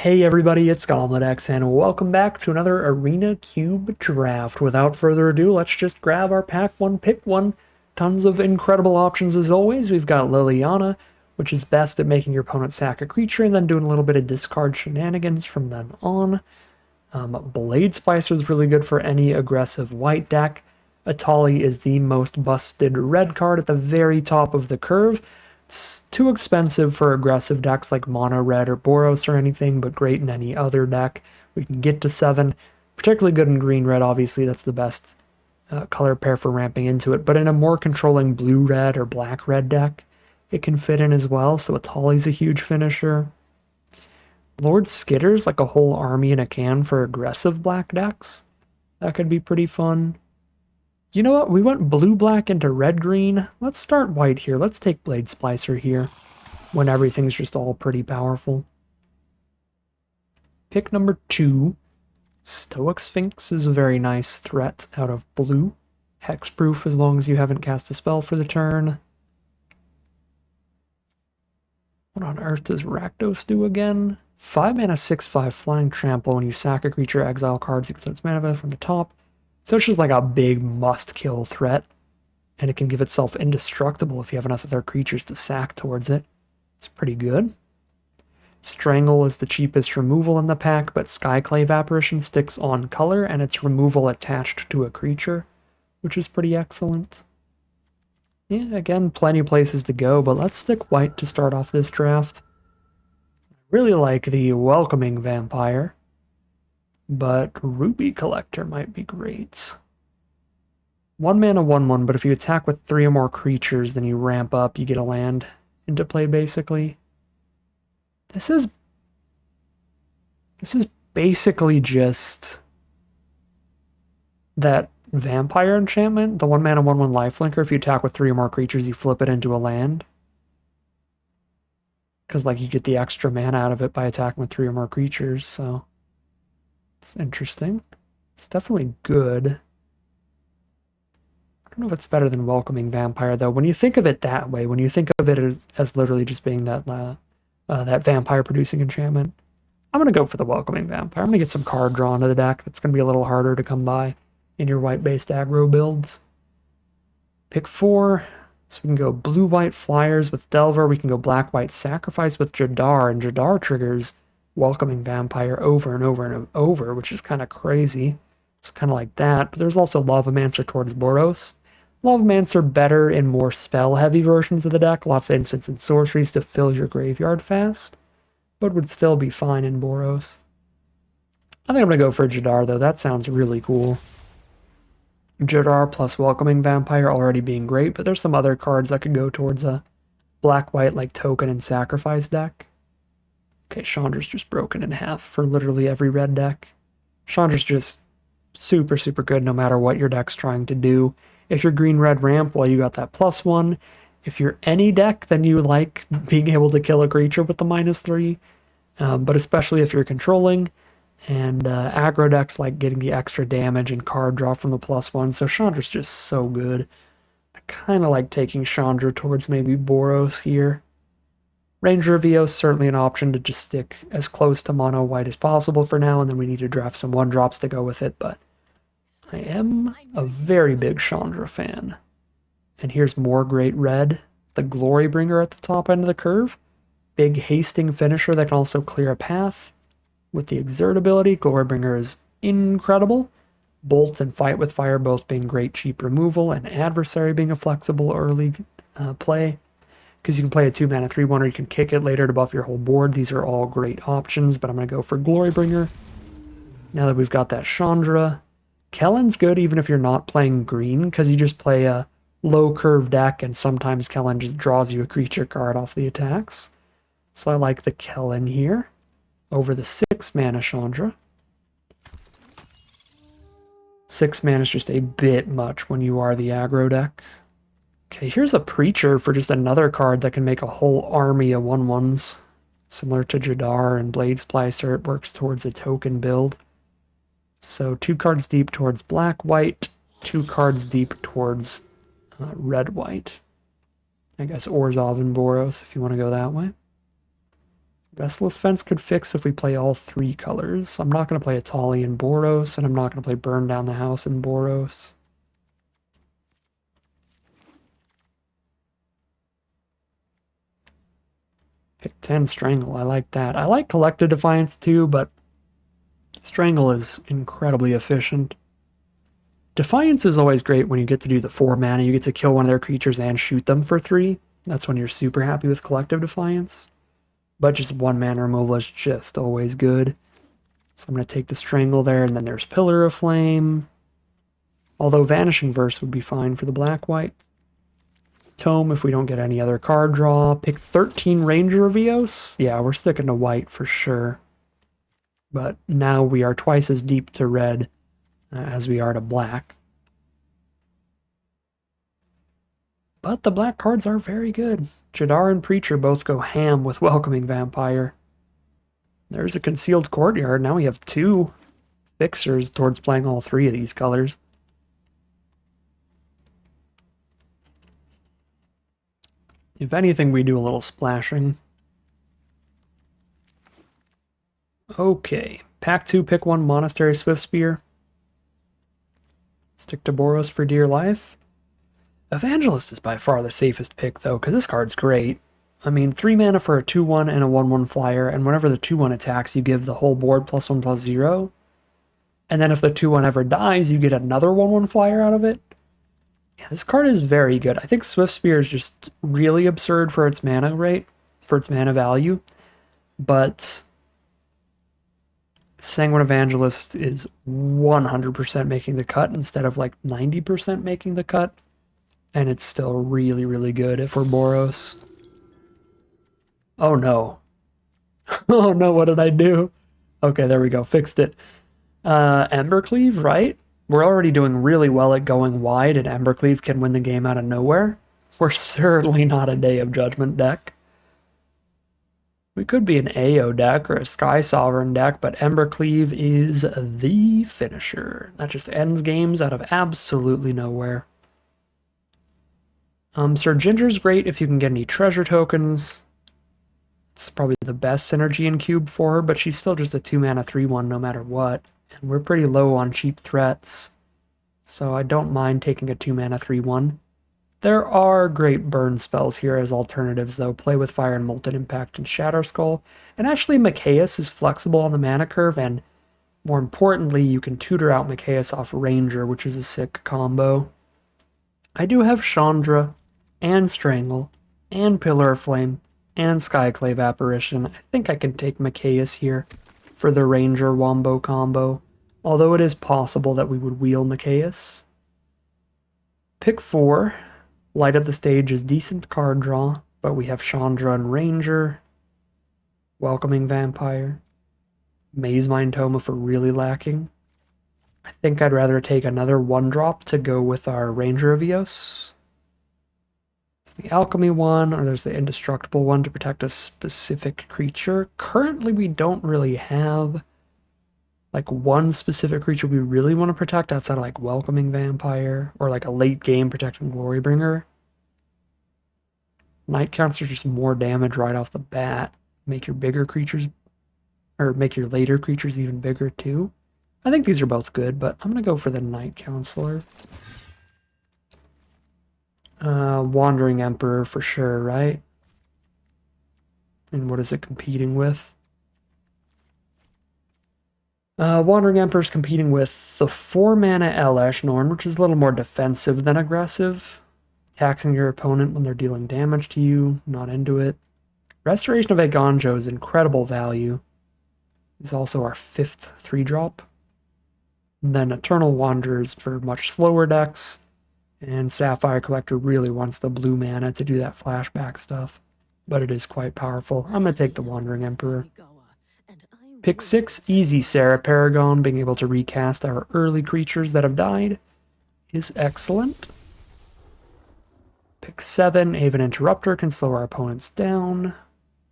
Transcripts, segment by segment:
Hey everybody, it's GobletX, and welcome back to another Arena Cube draft. Without further ado, let's just grab our pack one, pick one. Tons of incredible options as always. We've got Liliana, which is best at making your opponent sack a creature and then doing a little bit of discard shenanigans from then on. Blade Splicer is really good for any aggressive white deck. Atali is the most busted red card at the very top of the curve. It's too expensive for aggressive decks like Mono Red or Boros or anything, but great in any other deck. We can get to 7. Particularly good in Green Red, obviously, that's the best color pair for ramping into it. But in a more controlling Blue Red or Black Red deck, it can fit in as well, so Atali's a huge finisher. Lord Skitter's like a whole army in a can for aggressive black decks. That could be pretty fun. You know what? We went blue-black into red-green. Let's start white here. Let's take Blade Splicer here when everything's just all pretty powerful. Pick number 2. Stoic Sphinx is a very nice threat out of blue. Hexproof as long as you haven't cast a spell for the turn. What on earth does Rakdos do again? 5 mana, 6/5 Flying Trample. When you sack a creature, exile cards equal to its mana value from the top. So it's just like a big must-kill threat, and it can give itself indestructible if you have enough other creatures to sack towards it. It's pretty good. Strangle is the cheapest removal in the pack, but Skyclave Apparition sticks on color, and it's removal attached to a creature, which is pretty excellent. Yeah, again, plenty of places to go, but let's stick white to start off this draft. I really like the Welcoming Vampire, but Ruby Collector might be great. 1 mana, 1/1, but if you attack with 3 or more creatures, then you ramp up, you get a land into play, basically. This is basically just that vampire enchantment, the 1 mana, 1/1 lifelinker. If you attack with 3 or more creatures, you flip it into a land. Because, like, you get the extra mana out of it by attacking with 3 or more creatures, so it's interesting. It's definitely good. I don't know if it's better than Welcoming Vampire, though. When you think of it that way, when you think of it as literally just being that vampire-producing enchantment, I'm going to go for the Welcoming Vampire. I'm going to get some card draw into the deck. That's going to be a little harder to come by in your white-based aggro builds. Pick 4. So we can go blue-white Flyers with Delver. We can go black-white Sacrifice with Jadar, and Jadar triggers Welcoming Vampire over and over and over, which is kind of crazy. It's kind of like that. But there's also Lavamancer towards Boros. Lavamancer better in more spell-heavy versions of the deck. Lots of instants and sorceries to fill your graveyard fast, but would still be fine in Boros. I think I'm going to go for Jadar, though. That sounds really cool. Jadar plus Welcoming Vampire already being great, but there's some other cards that could go towards a black-white like Token and Sacrifice deck. Okay, Chandra's just broken in half for literally every red deck. Chandra's just super, super good no matter what your deck's trying to do. If you're green-red ramp, well, you got that +1. If you're any deck, then you like being able to kill a creature with the -3. But especially if you're controlling, and aggro decks like getting the extra damage and card draw from the +1. So Chandra's just so good. I kind of like taking Chandra towards maybe Boros here. Ranger of Eos, certainly an option to just stick as close to mono white as possible for now, and then we need to draft some 1-drops to go with it, but I am a very big Chandra fan. And here's more great red. The Glorybringer at the top end of the curve. Big hasting finisher that can also clear a path. With the Exert ability, Glorybringer is incredible. Bolt and Fight with Fire both being great cheap removal, and Adversary being a flexible early play. Because you can play a 2 mana 3/1 or you can kick it later to buff your whole board. These are all great options, but I'm going to go for Glorybringer. Now that we've got that Chandra. Kellen's good even if you're not playing green, because you just play a low curve deck, and sometimes Kellen just draws you a creature card off the attacks. So I like the Kellen here over the 6 mana Chandra. 6 mana is just a bit much when you are the aggro deck. Okay, here's a Preacher for just another card that can make a whole army of 1/1s. Similar to Jadar and Blade Splicer, it works towards a token build. So 2 cards deep towards black-white, 2 cards deep towards red-white. I guess Orzhov and Boros if you want to go that way. Restless Fence could fix if we play all 3 colors. I'm not going to play Atali and Boros, and I'm not going to play Burn Down the House and Boros. Pick 10 Strangle, I like that. I like Collective Defiance too, but Strangle is incredibly efficient. Defiance is always great when you get to do the 4 mana. You get to kill one of their creatures and shoot them for 3. That's when you're super happy with Collective Defiance. But just 1 mana removal is just always good. So I'm going to take the Strangle there, and then there's Pillar of Flame. Although Vanishing Verse would be fine for the black-white. Tome if we don't get any other card draw. Pick 13 Ranger of Eos. Yeah, we're sticking to white for sure. But now we are twice as deep to red as we are to black. But the black cards are very good. Jadar and Preacher both go ham with Welcoming Vampire. There's a Concealed Courtyard. Now we have 2 fixers towards playing all 3 of these colors. If anything, we do a little splashing. Okay. Pack 2, pick 1 Monastery Swiftspear. Stick to Boros for dear life. Evangelist is by far the safest pick, though, because this card's great. I mean, 3 mana for a 2-1 and a 1-1 flyer, and whenever the 2-1 attacks, you give the whole board +1/+0. And then if the 2-1 ever dies, you get another 1-1 flyer out of it. Yeah, this card is very good. I think Swiftspear is just really absurd for its mana rate, for its mana value, but Sanguine Evangelist is 100% making the cut instead of like 90% making the cut, and it's still really, really good if we're Boros. Oh no. Oh no, what did I do? Okay, there we go, fixed it. Embercleave, right? We're already doing really well at going wide, and Embercleave can win the game out of nowhere. We're certainly not a Day of Judgment deck. We could be an AO deck or a Sky Sovereign deck, but Embercleave is the finisher. That just ends games out of absolutely nowhere. Sir Ginger's great if you can get any treasure tokens. It's probably the best synergy in cube for her, but she's still just a 2-mana 3-1 no matter what. And we're pretty low on cheap threats, so I don't mind taking a 2-mana 3-1. There are great burn spells here as alternatives, though. Play with Fire and Molten Impact and Shatterskull. And actually, Mikaeus is flexible on the mana curve, and more importantly, you can tutor out Mikaeus off Ranger, which is a sick combo. I do have Chandra, and Strangle, and Pillar of Flame, and Skyclave Apparition. I think I can take Mikaeus here for the Ranger Wombo combo, although it is possible that we would wheel Mikaeus. Pick 4. Light Up the Stage is decent card draw, but we have Chandra and Ranger, Welcoming Vampire, Mazemind Tome if we're really lacking. I think I'd rather take another 1-drop to go with our Ranger of Eos. There's the Alchemy one, or there's the Indestructible one to protect a specific creature. Currently, we don't really have like one specific creature we really want to protect outside of like Welcoming Vampire or like a late game protecting Glorybringer. Night Counts are just more damage right off the bat. Make your bigger creatures, or make your later creatures even bigger too. I think these are both good, but I'm going to go for the Night Counselor. Wandering Emperor for sure, right? And what is it competing with? Wandering Emperor is competing with the 4-mana Elesh Norn, which is a little more defensive than aggressive. Taxing your opponent when they're dealing damage to you, not into it. Restoration of Agonjo is incredible value. It's also our 5th 3-drop. Then Eternal Wanderers for much slower decks. And Sapphire Collector really wants the blue mana to do that flashback stuff. But it is quite powerful. I'm going to take the Wandering Emperor. Pick 6, easy Sarah Paragon. Being able to recast our early creatures that have died is excellent. Pick 7, Aven Interrupter can slow our opponents down.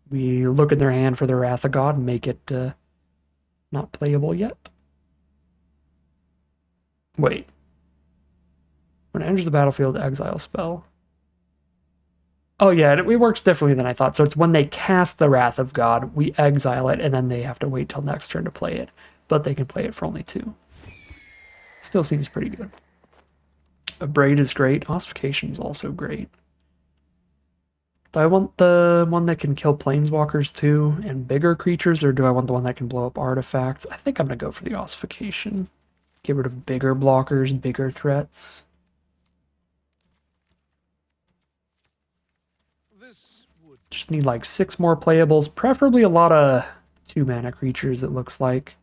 We look at their hand for the Wrath of God and make it not playable yet. Wait. When it enters the battlefield, exile spell. Oh yeah, it works differently than I thought. So it's when they cast the Wrath of God, we exile it, and then they have to wait till next turn to play it. But they can play it for only 2. Still seems pretty good. A Braid is great. Ossification is also great. Do I want the one that can kill planeswalkers too and bigger creatures, or do I want the one that can blow up artifacts? I think I'm going to go for the Ossification. Get rid of bigger blockers, bigger threats. Just need like 6 more playables, preferably a lot of 2-mana creatures, it looks like.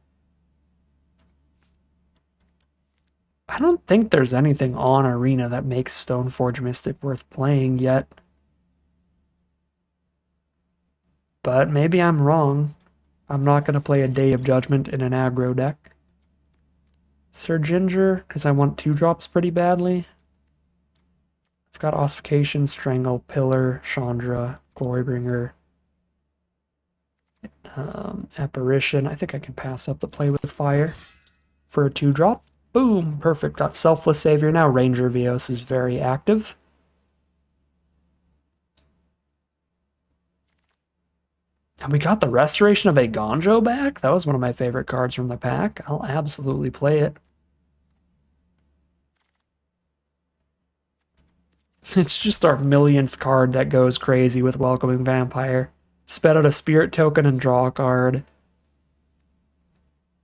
I don't think there's anything on Arena that makes Stoneforge Mystic worth playing yet. But maybe I'm wrong. I'm not going to play a Day of Judgment in an aggro deck. Sir Ginger, because I want 2-drops pretty badly. I've got Ossification, Strangle, Pillar, Chandra, Glorybringer, Apparition. I think I can pass up the Play with Fire for a 2-drop. Boom! Perfect. Got Selfless Savior now. Ranger Vios is very active. And we got the Restoration of a Gonjo back. That was one of my favorite cards from the pack. I'll absolutely play it. It's just our millionth card that goes crazy with Welcoming Vampire. Sped out a Spirit token and draw a card.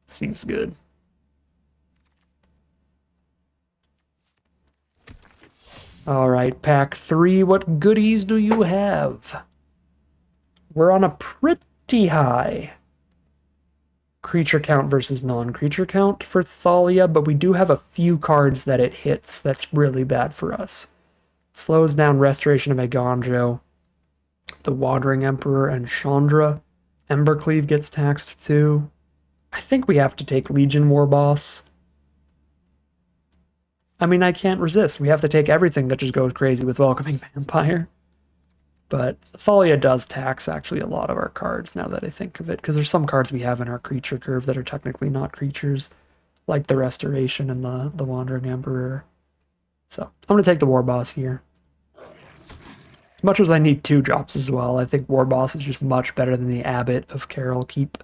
Seems good. Alright, pack 3. What goodies do you have? We're on a pretty high creature count versus non-creature count for Thalia, but we do have a few cards that it hits that's really bad for us. Slows down Restoration of Agonjo, the Wandering Emperor, and Chandra. Embercleave gets taxed too. I think we have to take Legion Warboss. I mean, I can't resist. We have to take everything that just goes crazy with Welcoming Vampire. But Thalia does tax actually a lot of our cards now that I think of it, because there's some cards we have in our creature curve that are technically not creatures, like the Restoration and the Wandering Emperor. So I'm going to take the Warboss here. As much as I need 2-drops as well, I think Warboss is just much better than the Abbot of Carol Keep.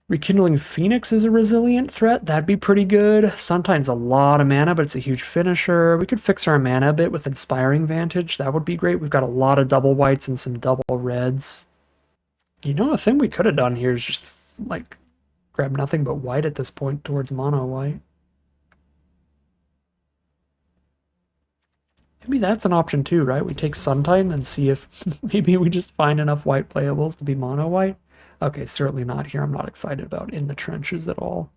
Rekindling Phoenix is a resilient threat. That'd be pretty good. Sometimes a lot of mana, but it's a huge finisher. We could fix our mana a bit with Inspiring Vantage. That would be great. We've got a lot of double whites and some double reds. You know, a thing we could have done here is just, like, grab nothing but white at this point towards mono white. Maybe that's an option too, right? We take Sun Titan and see if maybe we just find enough white playables to be mono white. Okay, certainly not here. I'm not excited about In the Trenches at all.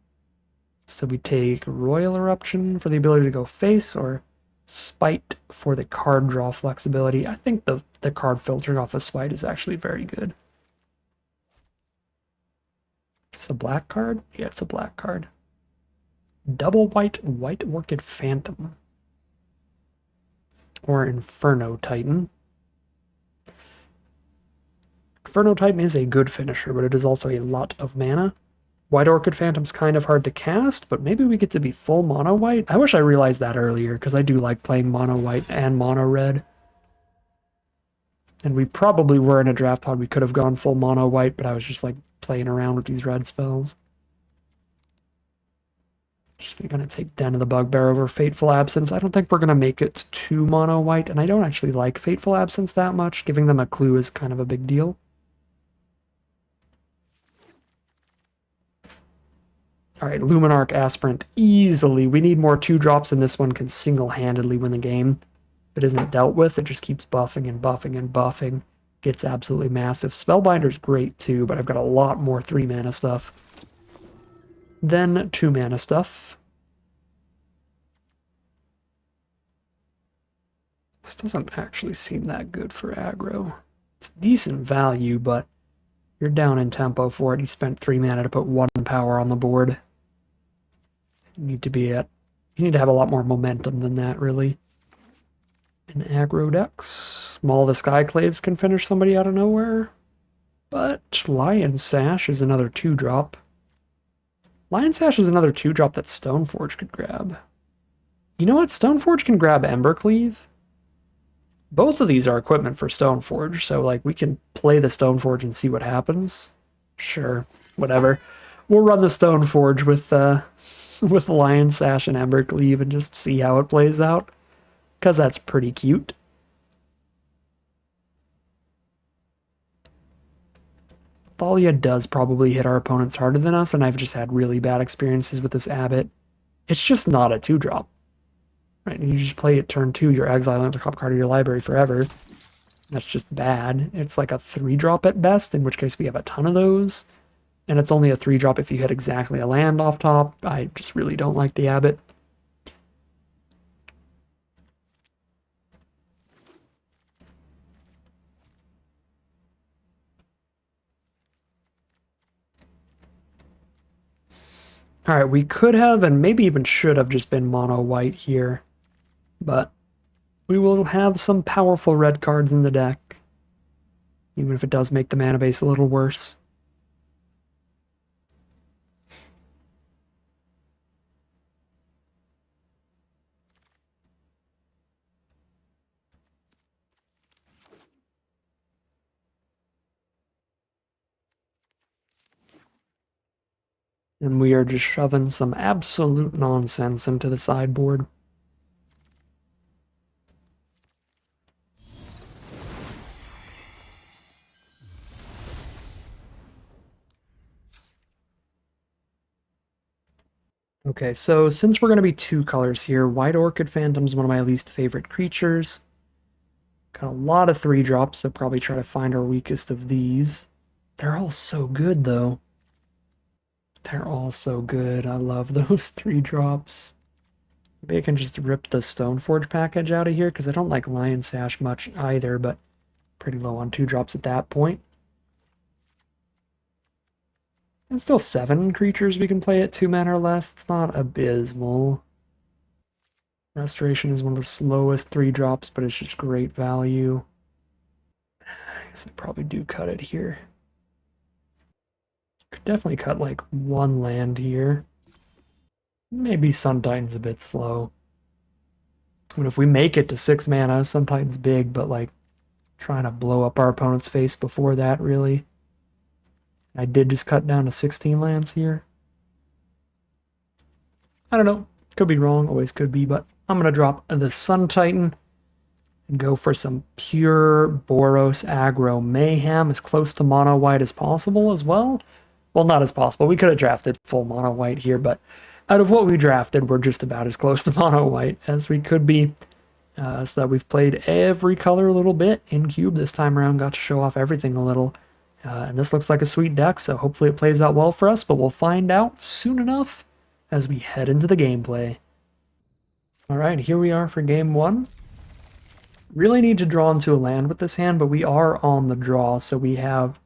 So we take Royal Eruption for the ability to go face, or Spite for the card draw flexibility. I think the card filtering off a Spite is actually very good. It's a black card? Yeah, it's a black card. Double white, White Orchid Phantom. Or Inferno Titan. Inferno Titan is a good finisher, but it is also a lot of mana. White Orchid Phantom's kind of hard to cast, but maybe we get to be full mono white. I wish I realized that earlier, because I do like playing mono white and mono red. And we probably were in a draft pod. We could have gone full mono white, but I was just like playing around with these red spells. Just gonna take Den of the Bugbear over Fateful Absence. I don't think we're gonna make it to mono white, and I don't actually like Fateful Absence that much. Giving them a clue is kind of a big deal. Alright, Luminarch Aspirant easily. We need more 2-drops, and this one can single-handedly win the game. If it isn't dealt with, it just keeps buffing and buffing and buffing. Gets absolutely massive. Spellbinder's great too, but I've got a lot more 3-mana stuff than 2-mana stuff. This doesn't actually seem that good for aggro. It's decent value, but you're down in tempo for it. You spent 3 mana to put 1 power on the board. You need to have a lot more momentum than that, really. In aggro decks, Maul of the Skyclaves can finish somebody out of nowhere. But Lion Sash is another 2-drop. Lion Sash is another 2-drop that Stoneforge could grab. You know what? Stoneforge can grab Embercleave. Both of these are equipment for Stoneforge, so like we can play the Stoneforge and see what happens. Sure, whatever. We'll run the Stoneforge with with Lion Sash and Embercleave and just see how it plays out, because that's pretty cute. Thalia does probably hit our opponents harder than us, and I've just had really bad experiences with this Abbot. It's just not a 2-drop. Right? You just play it turn 2, you're exiling the top card of your library forever. That's just bad. It's like a 3-drop at best, in which case we have a ton of those. And it's only a 3-drop if you hit exactly a land off top. I just really don't like the Abbot. Alright, we could have, and maybe even should have, just been mono white here. But we will have some powerful red cards in the deck, even if it does make the mana base a little worse. And we are just shoving some absolute nonsense into the sideboard. Okay, so since we're going to be 2 colors here, White Orchid Phantom's one of my least favorite creatures. Got a lot of 3-drops, so probably try to find our weakest of these. They're all so good, though. They're all so good. I love those 3-drops. Maybe I can just rip the Stoneforge package out of here, because I don't like Lion Sash much either, but pretty low on 2-drops at that point. And still 7 creatures we can play at 2 mana or less. It's not abysmal. Restoration is one of the slowest 3-drops, but it's just great value. I guess I probably do cut it here. Could definitely cut like 1 land here. Maybe Sun Titan's a bit slow. I mean, if we make it to 6 mana, Sun Titan's big, but like trying to blow up our opponent's face before that, really. I did just cut down to 16 lands here. I don't know. Could be wrong. Always could be. But I'm going to drop the Sun Titan and go for some pure Boros aggro mayhem, as close to mono white as possible as well. Well, not as possible. We could have drafted full mono white here, but out of what we drafted, we're just about as close to mono white as we could be. So that we've played every color a little bit in Cube this time around. Got to show off everything a little. And this looks like a sweet deck, so hopefully it plays out well for us, but we'll find out soon enough as we head into the gameplay. Alright, here we are for game 1. Really need to draw into a land with this hand, but we are on the draw, so we have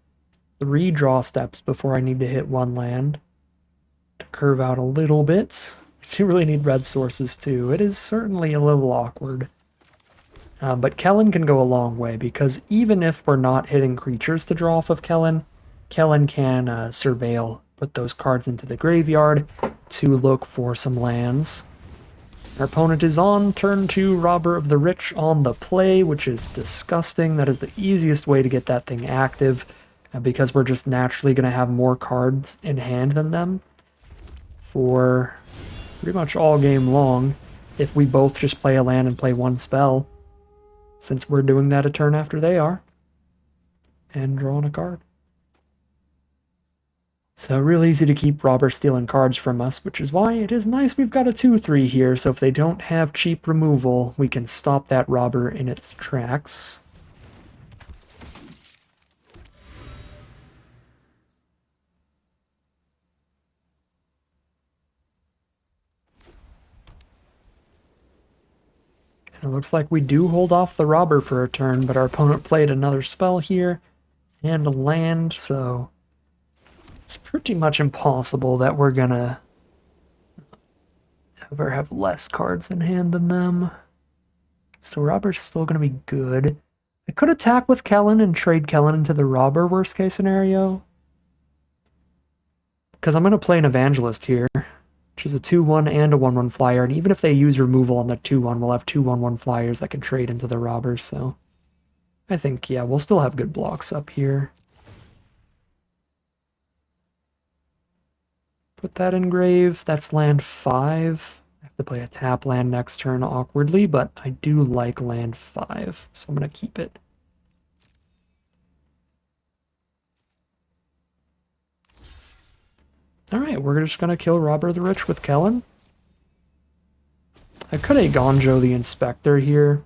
3 draw steps before I need to hit 1 land. To curve out a little bit. We do really need red sources too. It is certainly a little awkward. But Kellen can go a long way, because even if we're not hitting creatures to draw off of Kellen, Kellen can surveil, put those cards into the graveyard to look for some lands. Our opponent is on turn 2, Robber of the Rich on the play, which is disgusting. That is the easiest way to get that thing active, because we're just naturally going to have more cards in hand than them for pretty much all game long, if we both just play a land and play 1 spell, since we're doing that a turn after they are, and drawing a card. So real easy to keep Robber stealing cards from us, which is why it is nice we've got a 2/3 here, so if they don't have cheap removal, we can stop that Robber in its tracks. And it looks like we do hold off the Robber for a turn, but our opponent played another spell here, and a land, so it's pretty much impossible that we're gonna ever have less cards in hand than them. So Robber's still gonna be good. I could attack with Kellen and trade Kellen into the Robber worst case scenario, because I'm gonna play an Evangelist here, which is a 2/1 and a 1/1 flyer, and even if they use removal on the 2/1, we'll have 2/1/1 flyers that can trade into the Robbers, so I think, yeah, we'll still have good blocks up here. Put that in grave. That's land 5. I have to play a tap land next turn awkwardly, but I do like land 5, so I'm going to keep it. Alright, we're just going to kill Robert the Rich with Kellen. I could have Gonjo the Inspector here,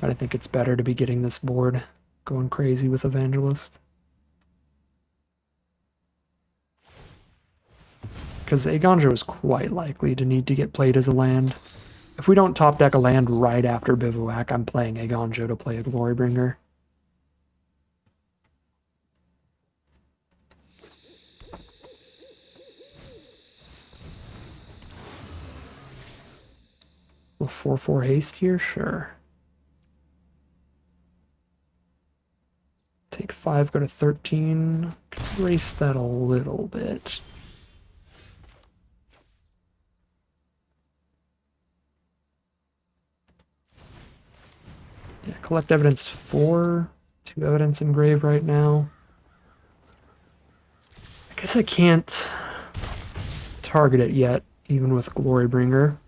but I think it's better to be getting this board going crazy with Evangelist. Because Agonjo is quite likely to need to get played as a land. If we don't top deck a land right after Bivouac, I'm playing Agonjo to play a Glorybringer. A 4/4 haste here? Sure. Take 5, go to 13. Erase that a little bit. Yeah, collect evidence 4. 2 evidence in grave right now. I guess I can't target it yet, even with Glorybringer.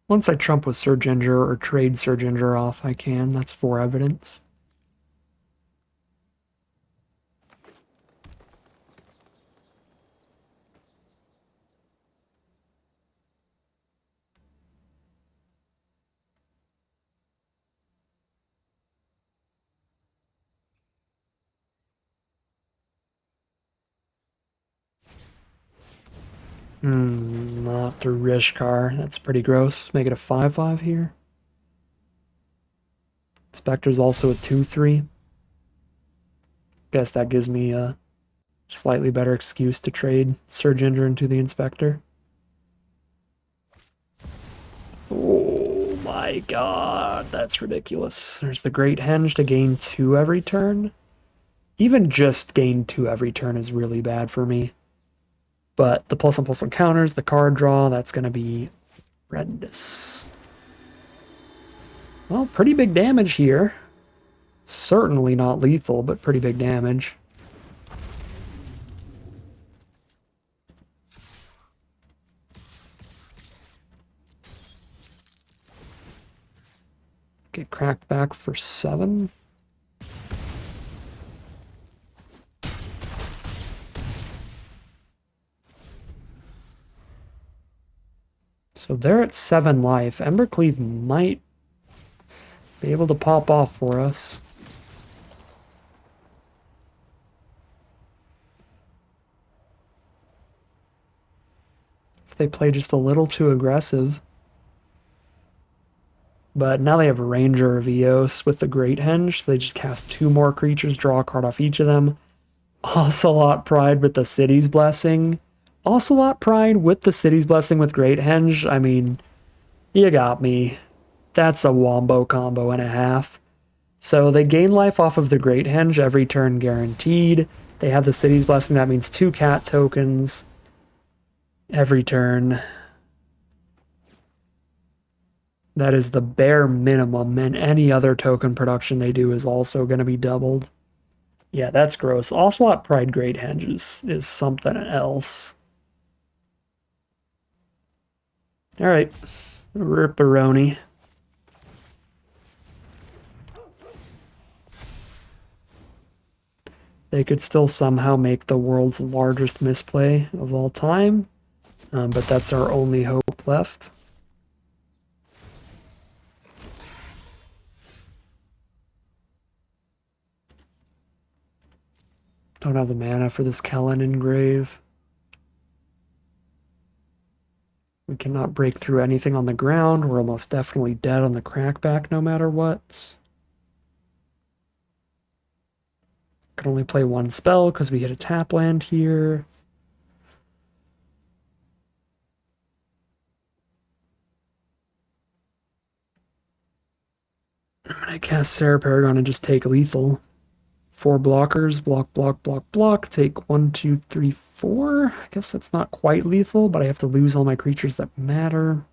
Once I trump with Surginger or trade Surginger off, I can. That's 4 evidence. Not through Rishkar. That's pretty gross. Make it a 5/5 here. Spectre's also a 2/3. Guess that gives me a slightly better excuse to trade Surginger into the Inspector. Oh my god, that's ridiculous. There's the Great Henge to gain 2 every turn. Even just gain 2 every turn is really bad for me. But the +1/+1 counters, the card draw, that's going to be horrendous. Well, pretty big damage here. Certainly not lethal, but pretty big damage. Get cracked back for 7. So they're at 7 life. Embercleave might be able to pop off for us. If they play just a little too aggressive. But now they have Ranger of Eos with the Great Henge, so they just cast 2 more creatures, draw a card off each of them. Ocelot Pride with the City's Blessing. Ocelot Pride with the City's Blessing with Great Henge. I mean, you got me. That's a wombo combo and a half. So they gain life off of the Great Henge every turn guaranteed. They have the City's Blessing. That means 2 cat tokens every turn. That is the bare minimum, and any other token production they do is also going to be doubled. Yeah, that's gross. Ocelot Pride Great Henge is something else. Alright. Ripperoni. They could still somehow make the world's largest misplay of all time, but that's our only hope left. Don't have the mana for this Kellen engrave. We cannot break through anything on the ground. We're almost definitely dead on the crackback no matter what. Can only play 1 spell because we hit a tap land here. I'm going to cast Sarah Paragon and just take lethal. 4 blockers, block, block, block, block. Take 1, 2, 3, 4. I guess that's not quite lethal, but I have to lose all my creatures that matter.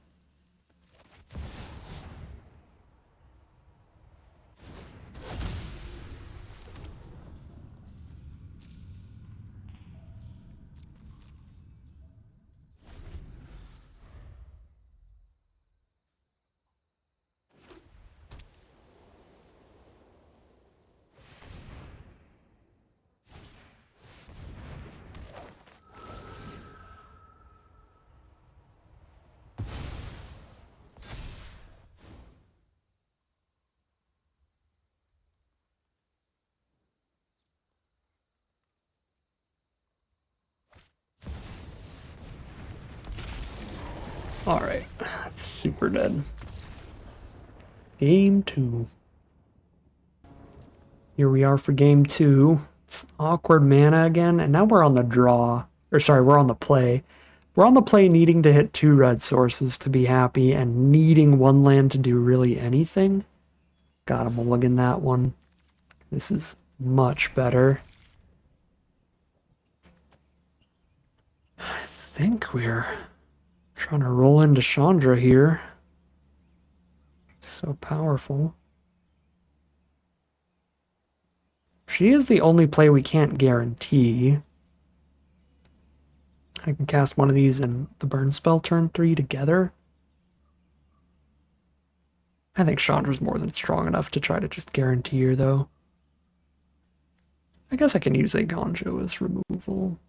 Alright, that's super dead. Game 2. Here we are for game 2. It's awkward mana again, and now we're on the draw. Or sorry, we're on the play. We're on the play needing to hit 2 red sources to be happy, and needing 1 land to do really anything. Gotta mulligan that one. This is much better. I think we're trying to roll into Chandra here. So powerful. She is the only play we can't guarantee. I can cast one of these and the burn spell turn 3 together. I think Chandra's more than strong enough to try to just guarantee her, though. I guess I can use a Gonjo as removal.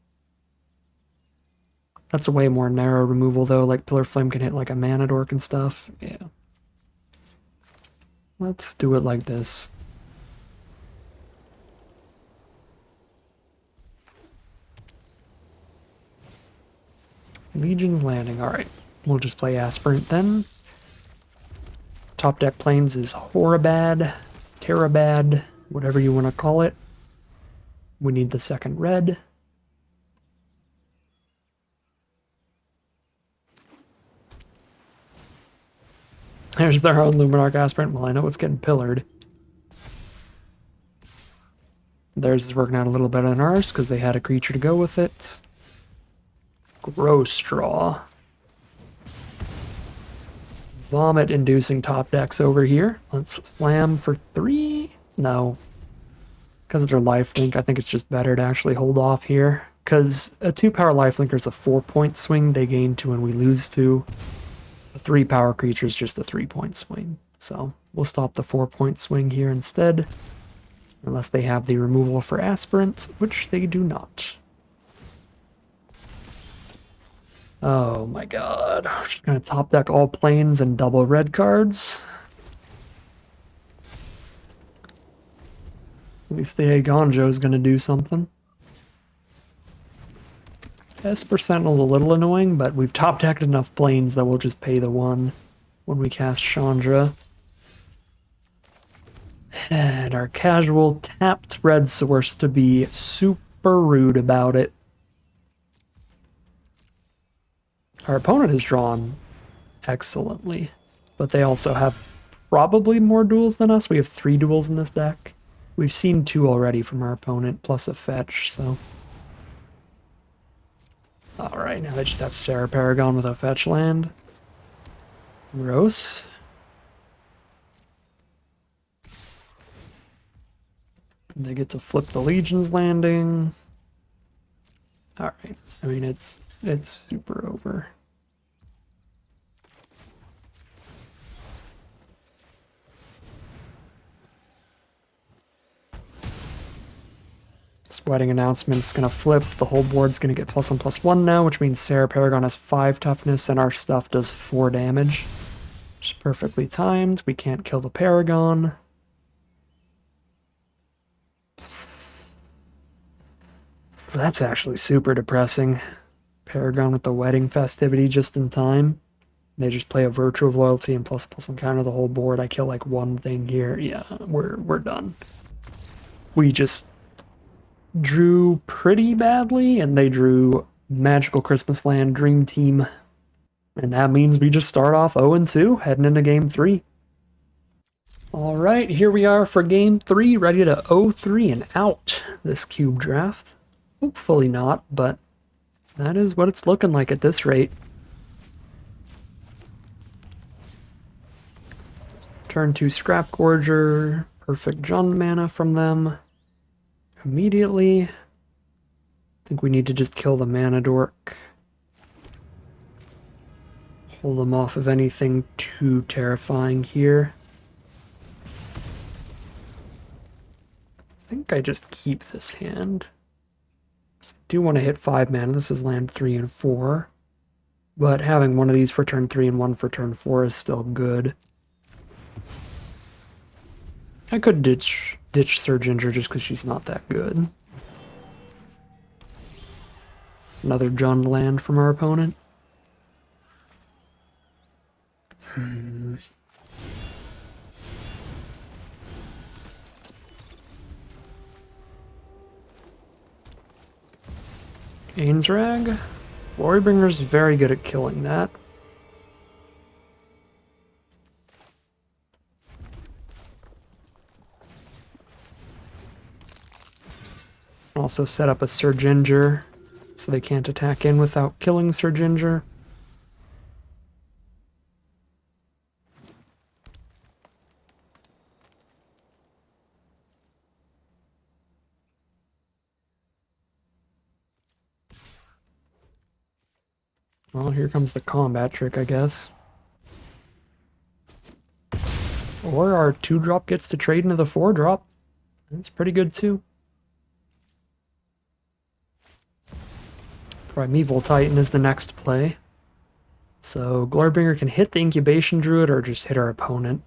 That's a way more narrow removal, though. Like, Pillar Flame can hit like a Mana Dork and stuff. Yeah. Let's do it like this. Legion's Landing. Alright. We'll just play Aspirant then. Top deck planes is Horribad, Terrabad, whatever you want to call it. We need the second red. There's their own Luminarch Aspirant. Well, I know it's getting pillared. Theirs is working out a little better than ours because they had a creature to go with it. Gross draw. Vomit-inducing top decks over here. Let's slam for 3. No. Because of their lifelink, I think it's just better to actually hold off here. Because a 2-power lifelinker is a 4-point swing. They gain 2 and we lose 2. A 3-power creature is just a 3-point swing. So we'll stop the 4-point swing here instead. Unless they have the removal for Aspirant, which they do not. Oh my god. We're just gonna top deck all planes and double red cards. At least the Gonjo is gonna do something. Esper Sentinel's a little annoying, but we've top decked enough planes that we'll just pay the 1 when we cast Chandra. And our casual tapped red source to be super rude about it. Our opponent has drawn excellently, but they also have probably more duels than us. We have 3 duels in this deck. We've seen 2 already from our opponent, plus a fetch, so... Alright, now they just have Sarah Paragon with a fetch land. Gross. They get to flip the Legion's Landing. Alright, I mean, it's super over. Wedding Announcement's gonna flip. The whole board's gonna get +1/+1 now, which means Sarah Paragon has 5 toughness and our stuff does 4 damage. Which is perfectly timed. We can't kill the Paragon. That's actually super depressing. Paragon with the wedding festivity just in time. They just play a Virtue of Loyalty and +1/+1 counter the whole board. I kill like 1 thing here. Yeah, we're done. We just drew pretty badly, and they drew Magical Christmas Land Dream Team. And that means we just start off 0-2, heading into game 3. Alright, here we are for game 3, ready to 0-3 and out this cube draft. Hopefully not, but that is what it's looking like at this rate. Turn 2 Scrap Gorger, perfect Jund mana from them. Immediately. I think we need to just kill the Mana Dork. Hold them off of anything too terrifying here. I think I just keep this hand. So I do want to hit 5 mana. This is land 3 and 4. But having one of these for turn 3 and one for turn 4 is still good. I could ditch Sir Ginger just because she's not that good. Another Jund land from our opponent. Ainsrag. Glorybringer's very good at killing that. Also set up a Surginger so they can't attack in without killing Surginger. Well, here comes the combat trick, I guess. Or our 2-drop gets to trade into the 4-drop. That's pretty good too. Primeval Titan is the next play. So Glorybringer can hit the Incubation Druid or just hit our opponent.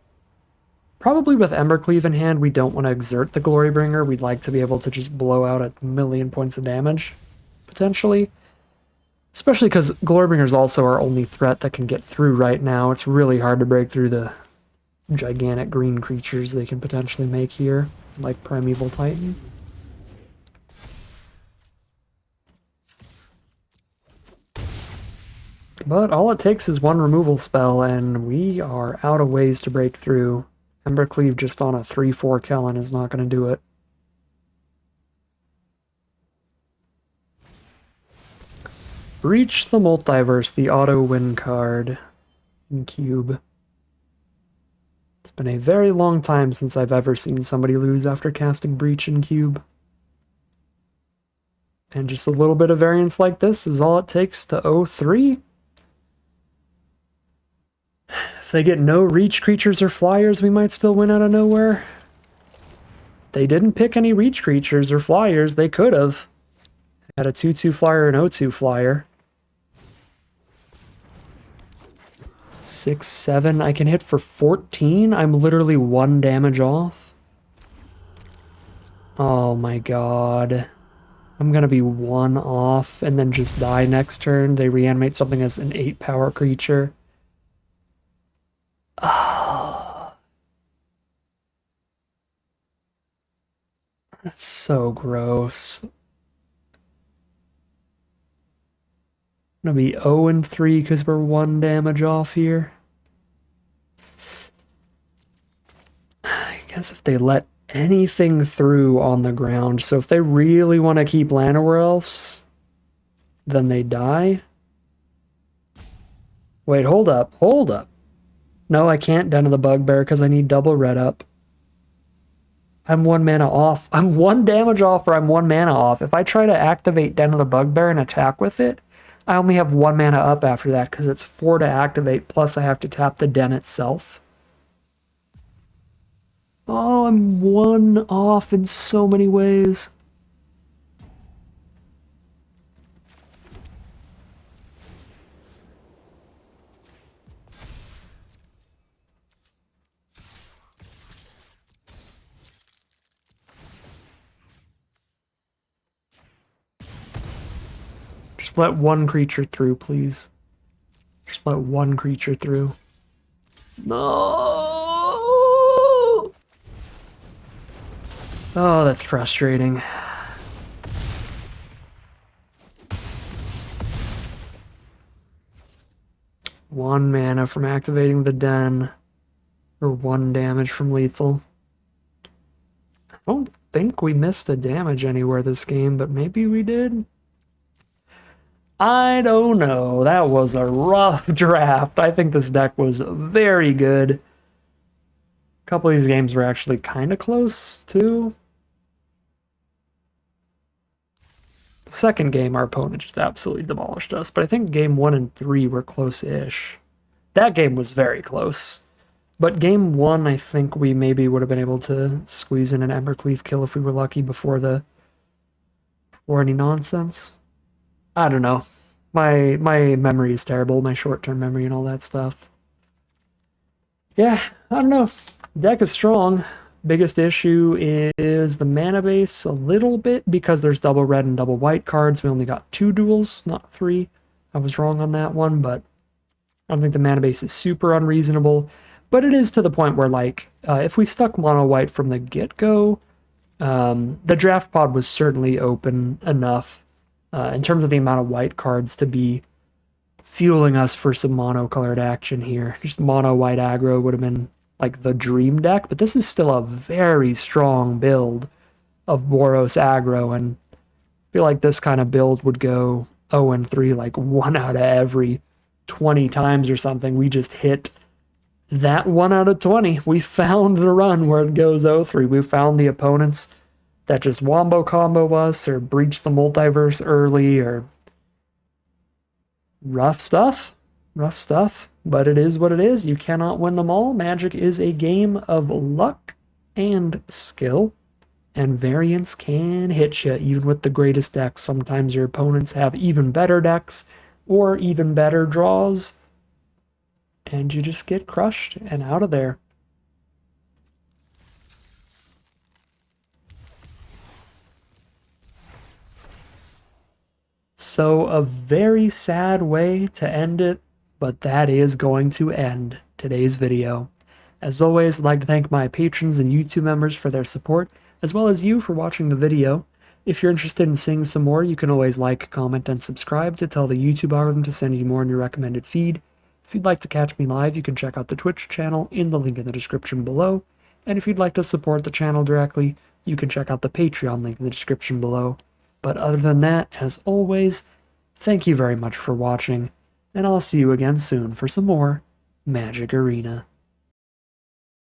Probably with Embercleave in hand, we don't want to exert the Glorybringer. We'd like to be able to just blow out 1,000,000 points of damage, potentially. Especially because Glorybringer is also our only threat that can get through right now. It's really hard to break through the gigantic green creatures they can potentially make here, like Primeval Titan. But all it takes is one removal spell, and we are out of ways to break through. Embercleave just on a 3/4 Kellen is not going to do it. Breach the Multiverse, the auto-win card in Cube. It's been a very long time since I've ever seen somebody lose after casting Breach in Cube. And just a little bit of variance like this is all it takes to 0-3. If they get no reach creatures or flyers, we might still win out of nowhere. They didn't pick any reach creatures or flyers. They could have. Had a 2/2 flyer and 0/2 flyer. 6/7. I can hit for 14. I'm literally 1 damage off. Oh my god. I'm gonna be 1 off and then just die next turn. They reanimate something as an 8-power creature. Oh. That's so gross. I'm gonna be 0-3 because we're 1 damage off here. I guess if they let anything through on the ground, so if they really want to keep Llanowar Elves, then they die. Wait, hold up, hold up. No, I can't Den of the Bugbear because I need double red up. I'm 1 mana off. I'm 1 damage off or I'm 1 mana off. If I try to activate Den of the Bugbear and attack with it, I only have 1 mana up after that because it's 4 to activate, plus I have to tap the Den itself. Oh, I'm 1 off in so many ways. Just let 1 creature through, please. Just let 1 creature through. No! Oh, that's frustrating. One mana from activating the Den, or 1 damage from lethal. I don't think we missed a damage anywhere this game, but maybe we did. I don't know. That was a rough draft. I think this deck was very good. A couple of these games were actually kind of close, too. The second game, our opponent just absolutely demolished us, but I think game 1 and 3 were close-ish. That game was very close. But game 1, I think we maybe would have been able to squeeze in an Embercleave kill if we were lucky before any nonsense. I don't know. My memory is terrible, my short-term memory and all that stuff. Yeah, I don't know. Deck is strong. Biggest issue is the mana base a little bit because there's double red and double white cards. We only got 2 duels, not 3. I was wrong on that one, but I don't think the mana base is super unreasonable. But it is to the point where, like, if we stuck mono white from the get-go, the draft pod was certainly open enough in terms of the amount of white cards to be fueling us for some mono-colored action here. Just mono white aggro would have been like the dream deck, but this is still a very strong build of Boros aggro, and I feel like this kind of build would go 0-3 like 1 out of every 20 times or something. We just hit that 1 out of 20. We found the run where it goes 0-3. We found the opponents that just wombo combo us or breach the multiverse early or rough stuff. Rough stuff. But it is what it is. You cannot win them all. Magic is a game of luck and skill. And variance can hit you, even with the greatest decks. Sometimes your opponents have even better decks or even better draws. And you just get crushed and out of there. So a very sad way to end it, but that is going to end today's video. As always, I'd like to thank my patrons and YouTube members for their support, as well as you for watching the video. If you're interested in seeing some more, you can always like, comment, and subscribe to tell the YouTube algorithm to send you more in your recommended feed. If you'd like to catch me live, you can check out the Twitch channel in the link in the description below. And if you'd like to support the channel directly, you can check out the Patreon link in the description below. But other than that, as always, thank you very much for watching, and I'll see you again soon for some more Magic Arena.